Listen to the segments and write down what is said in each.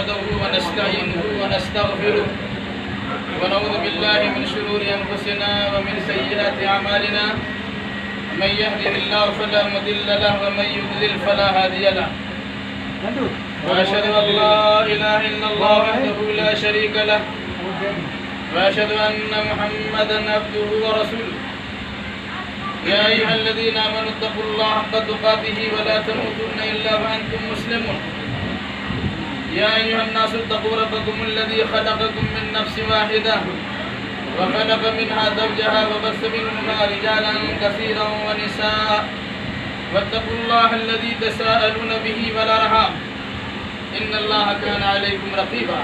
نحمده ونستعينه ونستغفره ونعوذ بالله من شرور أنفسنا ومن سيئات أعمالنا من يهده الله فلا مضل له ومن يضلل فلا هادي له وأشهد أن لا إله إلا الله وحده لا شريك له وأشهد أن محمدا عبده ورسوله يا أيها الذين آمنوا اتقوا الله حق تقاته ولا تموتن إلا وأنتم مسلمون يا أيها الناس اتقوا ربكم الذي خلقكم من نفس واحدة وخلق منها زوجها وبث منهما رجالا كثيرا ونساء واتقوا الله الذي تساءلون به والأرحام إن الله كان عليكم رقيبا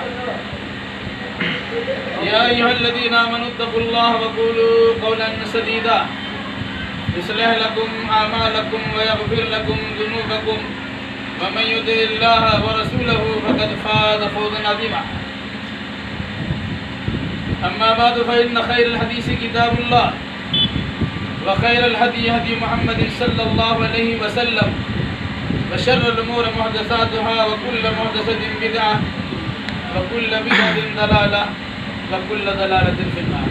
يا أيها الذين آمنوا اتقوا الله وقولوا قولا سديدا يصلح لكم أعمالكم ويغفر لكم ذنوبكم ومن يطع الله ورسوله فقد فاز فوزا عظيما أما بعد فإن خير الحديث كتاب الله وخير الهدي هدي محمد صلى الله عليه وسلم وشر الأمور محدثاتها وكل محدثة بدعة وكل بدعة ضلالة وكل ضلالة في النار.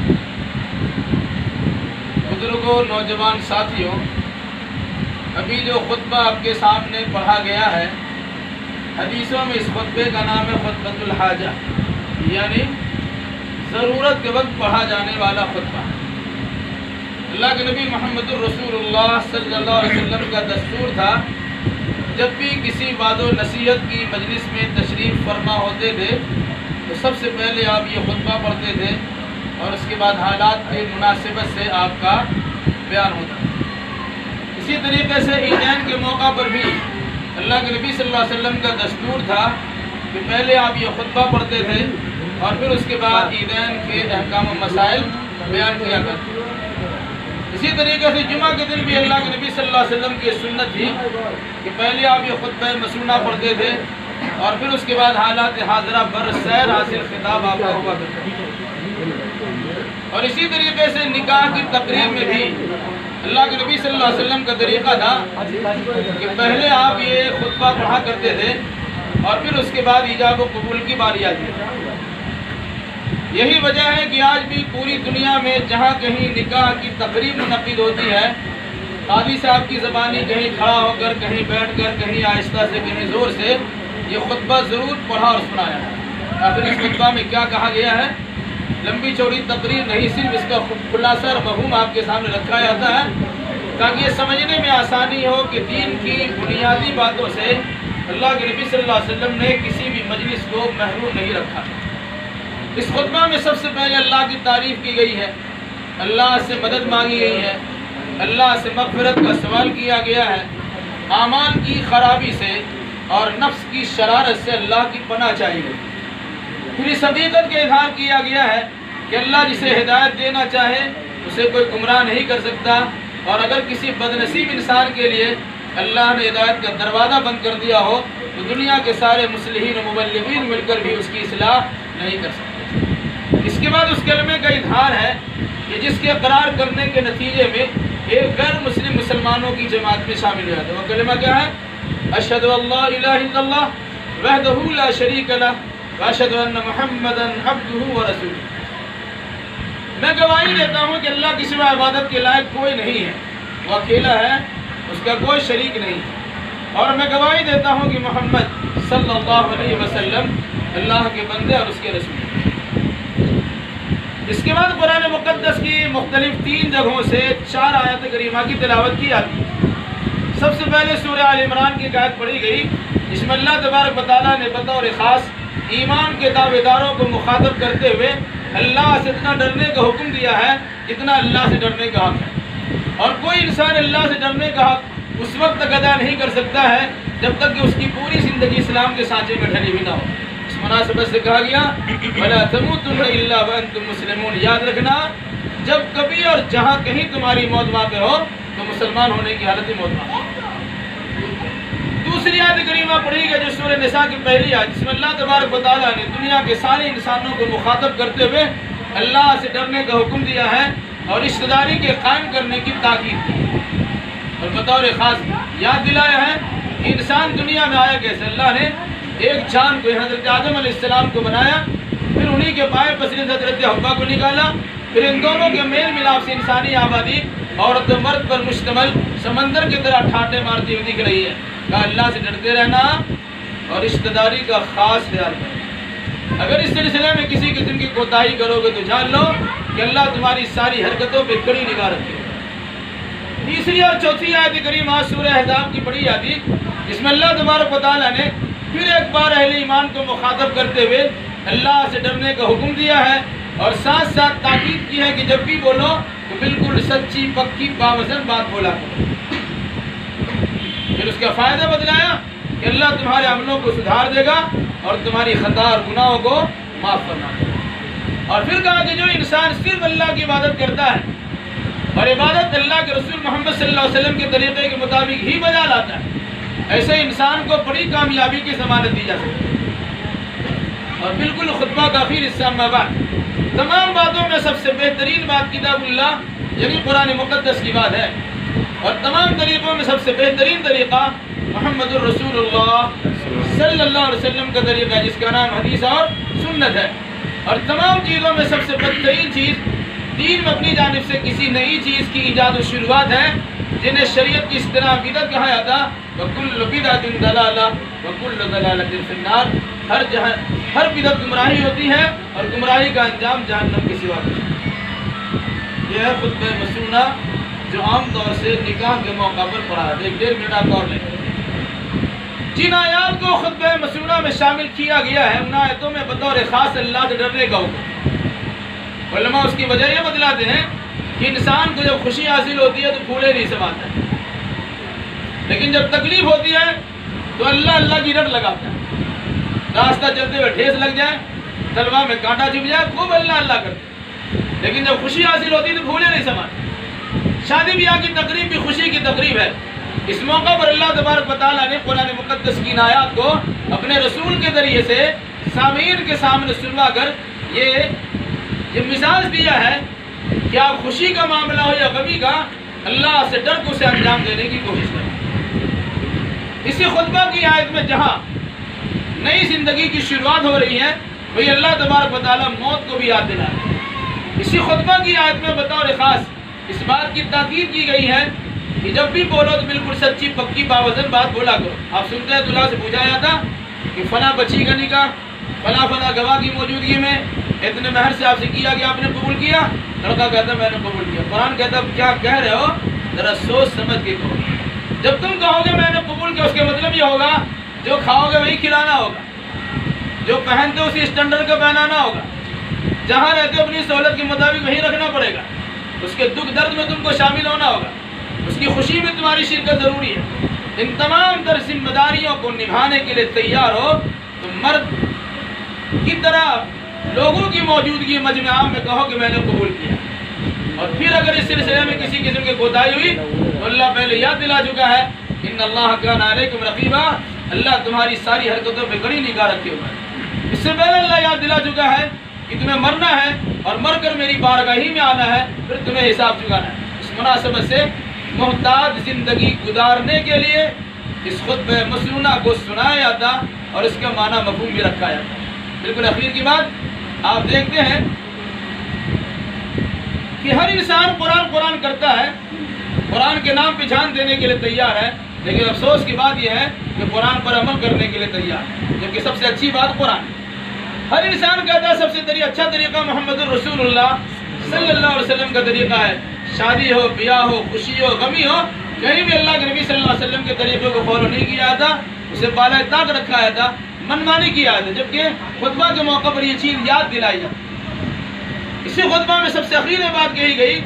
بزرگوں، نوجوان ساتھیوں، ابھی جو خطبہ آپ کے سامنے پڑھا گیا ہے، حدیثوں میں اس خطبے کا نام ہے خطبۃ الحاجہ، یعنی ضرورت کے وقت پڑھا جانے والا خطبہ. اللہ کے نبی محمد الرسول اللہ صلی اللہ علیہ وسلم کا دستور تھا جب بھی کسی وعظ و نصیحت کی مجلس میں تشریف فرما ہوتے تھے تو سب سے پہلے آپ یہ خطبہ پڑھتے تھے اور اس کے بعد حالات کی مناسبت سے آپ کا بیان ہوتا تھا. اسی طریقے سے عیدین کے موقع پر بھی اللہ کے نبی صلی اللہ علیہ وسلم کا دستور تھا کہ پہلے آپ یہ خطبہ پڑھتے تھے اور پھر اس کے بعد عیدین کے احکام و مسائل بیان کیا کرتے. اسی طریقے سے جمعہ کے دن بھی اللہ کے نبی صلی اللہ علیہ وسلم کی سنت تھی کہ پہلے آپ یہ خطبہ مسنونہ پڑھتے تھے اور پھر اس کے بعد حالات حاضرہ بر سیر حاصل خطاب آپ کا ہوا کرتا. اور اسی طریقے سے نکاح کی تقریب میں بھی اللہ کے نبی صلی اللہ علیہ وسلم کا طریقہ تھا کہ پہلے آپ یہ خطبہ پڑھا کرتے تھے اور پھر اس کے بعد ایجاب و قبول کی باری آتی. یہی وجہ ہے کہ آج بھی پوری دنیا میں جہاں کہیں نکاح کی تقریب منعقد ہوتی ہے، قاضی صاحب کی زبانی کہیں کھڑا ہو کر، کہیں بیٹھ کر، کہیں آہستہ سے، کہیں زور سے یہ خطبہ ضرور پڑھا اور سنایا ہے. آخر اس خطبہ میں کیا کہا گیا ہے؟ لمبی چوڑی تقریر نہیں، صرف اس کا خلاصہ اور مفہوم آپ کے سامنے رکھا جاتا ہے تاکہ یہ سمجھنے میں آسانی ہو کہ دین کی بنیادی باتوں سے اللہ کے نبی صلی اللہ علیہ وسلم نے کسی بھی مجلس کو محروم نہیں رکھا. اس خطبہ میں سب سے پہلے اللہ کی تعریف کی گئی ہے، اللہ سے مدد مانگی گئی ہے، اللہ سے مغفرت کا سوال کیا گیا ہے، اعمال کی خرابی سے اور نفس کی شرارت سے اللہ کی پناہ چاہیے گئی. پھر اس حقیقت کا اظہار کیا گیا ہے کہ اللہ جسے ہدایت دینا چاہے اسے کوئی گمراہ نہیں کر سکتا، اور اگر کسی بدنصیب انسان کے لیے اللہ نے ہدایت کا دروازہ بند کر دیا ہو تو دنیا کے سارے مصلحین و مبلغین مل کر بھی اس کی اصلاح نہیں کر سکتے. اس کے بعد اس کلمے کا اظہار ہے کہ جس کے قرار کرنے کے نتیجے میں ایک غیر مسلم مسلمانوں کی جماعت میں شامل ہوا تھا. وہ کلمہ کیا ہے؟ اشہد ان لا الہ الا اللہ وحدہ لا شریک لہ واشہد ان محمدا عبدہ ورسولہ. میں گواہی دیتا ہوں کہ اللہ کی سوا عبادت کے لائق کوئی نہیں ہے، وہ اکیلا ہے، اس کا کوئی شریک نہیں ہے، اور میں گواہی دیتا ہوں کہ محمد صلی اللہ علیہ وسلم اللہ کے بندے اور اس کے رسول. اس کے بعد قرآن مقدس کی مختلف 3 جگہوں سے 4 آیات کریمہ کی تلاوت کی جاتی ہے. سب سے پہلے سورہ آل عمران کی آیت پڑھی گئی جس میں اللہ تبارک و تعالیٰ نے بطور خاص ایمان کے دعوے داروں کو مخاطب کرتے ہوئے اللہ سے اتنا ڈرنے کا حکم دیا ہے جتنا اللہ سے ڈرنے کا حق ہے، اور کوئی انسان اللہ سے ڈرنے کا حق اس وقت تک ادا نہیں کر سکتا ہے جب تک کہ اس کی پوری زندگی اسلام کے سانچے میں ڈھلی ہوئی نہ ہو. اس مناسبت سے کہا گیا وَلَا تَمُوتُنَّ إِلَّا وَأَنْتُمْ مُسْلِمُونَ. یاد رکھنا جب کبھی اور جہاں کہیں تمہاری موت واقع ہو تو مسلمان ہونے کی حالت میں موت واقع. دوسری آیت کریمہ پڑھی گئی جو سورہ نساء کی پہلی آیت جس میں اللہ تبارک و تعالیٰ نے دنیا کے سارے انسانوں کو مخاطب کرتے ہوئے اللہ سے ڈرنے کا حکم دیا ہے اور رشتہ داری کے قائم کرنے کی تاکید کی اور بطور خاص یاد دلایا ہے کہ انسان دنیا میں آیا کیسے. اللہ نے ایک چاند کو حضرت آدم علیہ السلام کو بنایا، پھر انہی کے بائیں پسینے سے حضرت حوا کو نکالا، پھر ان دونوں کے میل ملاپ سے انسانی آبادی عورت و مرد پر مشتمل سمندر کی طرح ٹھاٹے مارتی ہوئی دکھ رہی ہے۔ کہا اللہ سے ڈرتے رہنا اور رشتہ داری کا خاص خیال کرنا۔ اگر اس سلسلے میں کسی قسم کی کوتاہی کرو گے تو جان لو کہ اللہ تمہاری ساری حرکتوں پہ کڑی نگاہ رکھے گا۔ تیسری اور چوتھی آیت کریمہ سورہ احزاب کی پڑھی جاتی، جس میں اللہ تبارک و تعالیٰ نے پھر ایک بار اہل ایمان کو مخاطب کرتے ہوئے اللہ سے ڈرنے کا حکم دیا ہے اور ساتھ ساتھ تاکید کی ہے کہ جب بھی بولو تو بالکل سچی پکی باوزن بات بولا کرو۔ پھر اس کا فائدہ بتلایا کہ اللہ تمہارے عملوں کو سدھار دے گا اور تمہاری خطا اور گناہوں کو معاف فرما دے گا۔ اور پھر کہا کہ جو انسان صرف اللہ کی عبادت کرتا ہے اور عبادت اللہ کے رسول محمد صلی اللہ علیہ وسلم کے طریقے کے مطابق ہی بجا لاتا ہے، ایسے انسان کو بڑی کامیابی کی ضمانت دی جا سکتی ہے۔ اور بالکل خطبہ کا آخری حصہ میں بعد تمام باتوں میں سب سے بہترین بات کتاب اللہ یعنی قرآن مقدس کی بات ہے، اور تمام طریقوں میں سب سے بہترین طریقہ محمد الرسول اللہ صلی اللہ علیہ وسلم کا طریقہ ہے، جس کا نام حدیث اور سنت ہے۔ اور تمام چیزوں میں سب سے بدترین چیز دین میں اپنی جانب سے کسی نئی چیز کی ایجاد و شروعات ہے، جنہیں شریعت کی اصطلاح بدعت کہا جاتا۔ وَكُلُّ بِدْعَةٍ ضَلَالَةٍ وَكُلُّ ضَلَالَةٍ فِي النَّارِ۔ ہر بدعت گمراہی ہوتی ہے اور گمراہی کا انجام جہنم کے سوا کچھ نہیں۔ یہ ہے خطبہ مسنونہ جو عام طور سے نکاح کے موقع پر پڑھا ہے۔ ایک 1.5 منٹ آپ اور لیں۔ جن آیات کو خطبہ مسنونہ میں شامل کیا گیا ہے ان آیتوں میں بطور خاص اللہ سے ڈرنے کا حکم۔ علماء اس کی وجہ یہ بتلاتے ہیں کہ انسان کو جب خوشی حاصل ہوتی ہے تو پھولے نہیں سماتا ہے، لیکن جب تکلیف ہوتی ہے تو اللہ اللہ کی رٹ لگاتا ہے۔ راستہ چلتے ہوئے ٹھیس لگ جائے، تلوار میں کانٹا چبھ جائے، خوب اللہ اللہ کرتے، لیکن جب خوشی حاصل ہوتی ہے تو پھولے نہیں سماتے۔ شادی بیاہ کی تقریب بھی خوشی کی تقریب ہے۔ اس موقع پر اللہ تبارک و تعالیٰ نے قرآن مقدس کی آیات کو اپنے رسول کے ذریعے سے سامعین کے سامنے سنوا کر یہ مثال دیا ہے کہ آپ خوشی کا معاملہ ہو یا غمی کا، اللہ سے ڈر کو اسے انجام دینے کی کوشش کریں۔ اسی خطبہ کی آیت میں جہاں نئی زندگی کی شروعات ہو رہی ہے وہی اللہ تبارک و تعالیٰ موت کو بھی یاد دلا رہے ہیں۔ اسی خطبہ کی آیت میں بطور خاص اس بات کی تاکید کی گئی ہے کہ جب بھی بولو تو بالکل سچی پکی باوزن بات بولا کرو۔ آپ سنتے ہیں دلہا سے پوچھا جاتا کہ فلاں بچی کا نکاح فلاں گواہ کی موجودگی میں اتنے مہر سے آپ سے کیا کہ آپ نے قبول کیا؟ لڑکا کہتا میں نے قبول کیا۔ قرآن کہتا کیا کہہ رہے ہو، ذرا سوچ سمجھ کے کہو۔ جب تم کہو گے میں نے قبول کیا، اس کے مطلب یہ ہوگا جو کھاؤ گے وہی کھلانا ہوگا، جو پہنتے ہو اسی اسٹینڈرڈ کا پہنانا ہوگا، جہاں رہتے ہو اپنی سہولت کے مطابق وہی رکھنا پڑے گا، اس کے دکھ درد میں تم کو شامل ہونا ہوگا، اس کی خوشی میں تمہاری شرکت ضروری ہے۔ ان تمام تر ذمہ داریوں کو نبھانے کے لیے تیار ہو تو مرد کی طرح لوگوں کی موجودگی مجمع عام میں کہو کہ میں نے قبول کیا۔ اور پھر اگر اس سلسلے میں کسی قسم کی کوتاہی ہوئی تو اللہ پہلے یاد دلا چکا ہے ان اللہ کان علیکم رقیبا، اللہ تمہاری ساری حرکتوں پہ کڑی نگاہ رکھے ہوا ہے۔ اس سے پہلے اللہ یاد دلا چکا ہے کہ تمہیں مرنا ہے اور مر کر میری بارگاہ ہی میں آنا ہے، پھر تمہیں حساب چکانا ہے۔ اس مناسبت سے محتاط زندگی گزارنے کے لیے اس خطبہ مسنونہ کو سنایا جاتا اور اس کا معنی مفہوم بھی رکھا جاتا۔ بالکل اخیر کی بات آپ دیکھتے ہیں کہ ہر انسان قرآن کرتا ہے، قرآن کے نام پہ جان دینے کے لیے تیار ہے، لیکن افسوس کی بات یہ ہے کہ قرآن پر عمل کرنے کے لیے تیار ہے، جبکہ سب سے اچھی بات قرآن ہے۔ ہر انسان کہتا ہے سب سے اچھا طریقہ محمد الرسول اللہ صلی اللہ علیہ وسلم کا طریقہ ہے۔ شادی ہو، بیاہ ہو، خوشی ہو، غمی ہو، کہیں بھی اللہ کے نبی صلی اللہ علیہ وسلم کے طریقے کو فالو نہیں کیا جاتا، اسے بالائے طاق رکھا جاتا، منمانی کیا جاتا، جبکہ خطبہ کے موقع پر یہ چیز یاد دلائی جاتی۔ اسی خطبہ میں سب سے اخیر بات کہی گئی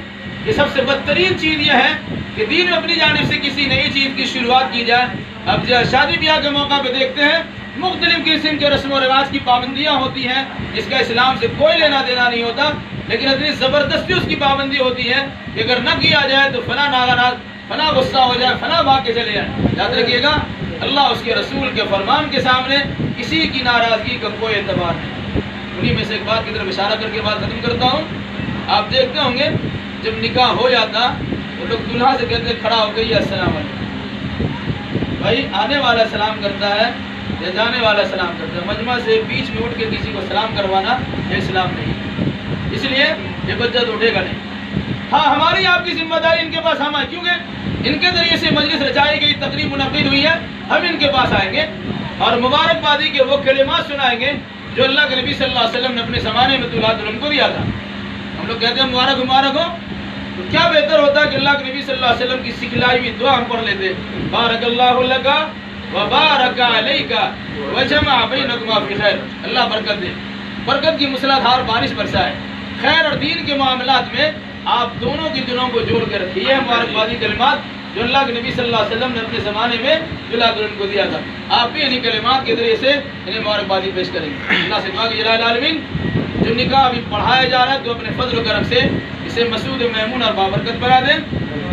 کہ سب سے بدترین چیز یہ ہے کہ دین میں اپنی جانب سے کسی نئی چیز کی شروعات کی جائے۔ اب شادی بیاہ کے موقع پہ دیکھتے ہیں مختلف قسم کے رسم و رواج کی پابندیاں ہوتی ہیں جس کا اسلام سے کوئی لینا دینا نہیں ہوتا، لیکن اتنی زبردستی اس کی پابندی ہوتی ہے کہ اگر نہ کیا جائے تو فلاں ناراض، فلاں غصہ ہو جائے، فلاں بھاگ کے چلے جائے۔ یاد رکھیے گا اللہ اس کے رسول کے فرمان کے سامنے کسی کی ناراضگی کا کوئی اعتبار نہیں۔ انہیں میں سے ایک بات کی طرف اشارہ کر کے بات ختم کرتا ہوں۔ آپ دیکھتے ہوں گے جب نکاح ہو جاتا تو لوگ دلہا سے کہتے کھڑا ہو گئی السلام علیکم، بھائی آنے والا سلام کرتا ہے، یا جانے والا سلام کرتا ہے. مجمع سے بیچ میں اٹھ کے کسی کو سلام کروانا یہ اسلام نہیں. اس لیے یہ بچت اٹھے گا نہیں. ہاں ہماری آپ کی ذمہ داری ان کے پاس ہم آئے، کیونکہ ان کے ذریعے سے مجلس رچائی گئی، تقریب منعقد ہوئی ہے. ہم ان کے پاس آئیں گے اور مبارکبادی کے وہ کلمات سنائیں گے جو اللہ کے نبی صلی اللہ علیہ وسلم نے اپنے زمانے میں دولت علم کو دیا تھا. ہم لوگ کہتے ہیں مبارک مبارک ہو، تو کیا بہتر ہوتا کہ اللہ کے نبی صلی اللہ علیہ وسلم کی سکھلائی ہوئی دعا ہم پڑھ لیتے. بارک اللہ لک وبارک علیک وجمع بینکما فی خیر. اللہ برکت دے، برکت کی موسلادھار بارش برسائے، خیر اور دین کے معاملات میں آپ دونوں کے دلوں کو جوڑ کے رکھیے. یہ مبارکبادی کلمات جو اللہ کے نبی صلی اللہ علیہ وسلم نے اپنے زمانے میں دولت علم کو دیا تھا، آپ بھی انہیں کلمات کے ذریعے سے انہیں مبارکبادی پیش کریں گے. اللہ سے دعا کہ الہ العالمین جو نکاح ابھی پڑھایا جا رہا ہے تو اپنے فضل و کرم سے اسے مسعود میمون اور بابرکت بنا دیں.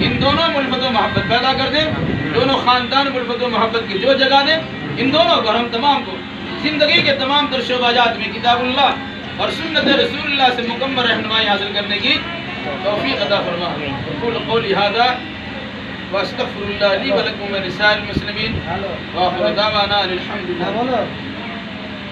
ان دونوں میں الفت و محبت پیدا کر دیں، دونوں خاندان میں الفت و محبت کی جو جگہ دیں. ان دونوں کو ہم تمام کو زندگی کے تمام تر شعبات میں کتاب اللہ اور سنت رسول اللہ سے مکمل رہنمائی حاصل کرنے کی توفیق عطا فرما. اقول قولی ھذا واستغفر اللہ لی ولکم ولسائر المسلمین واخر دعوانا الحمد للہ.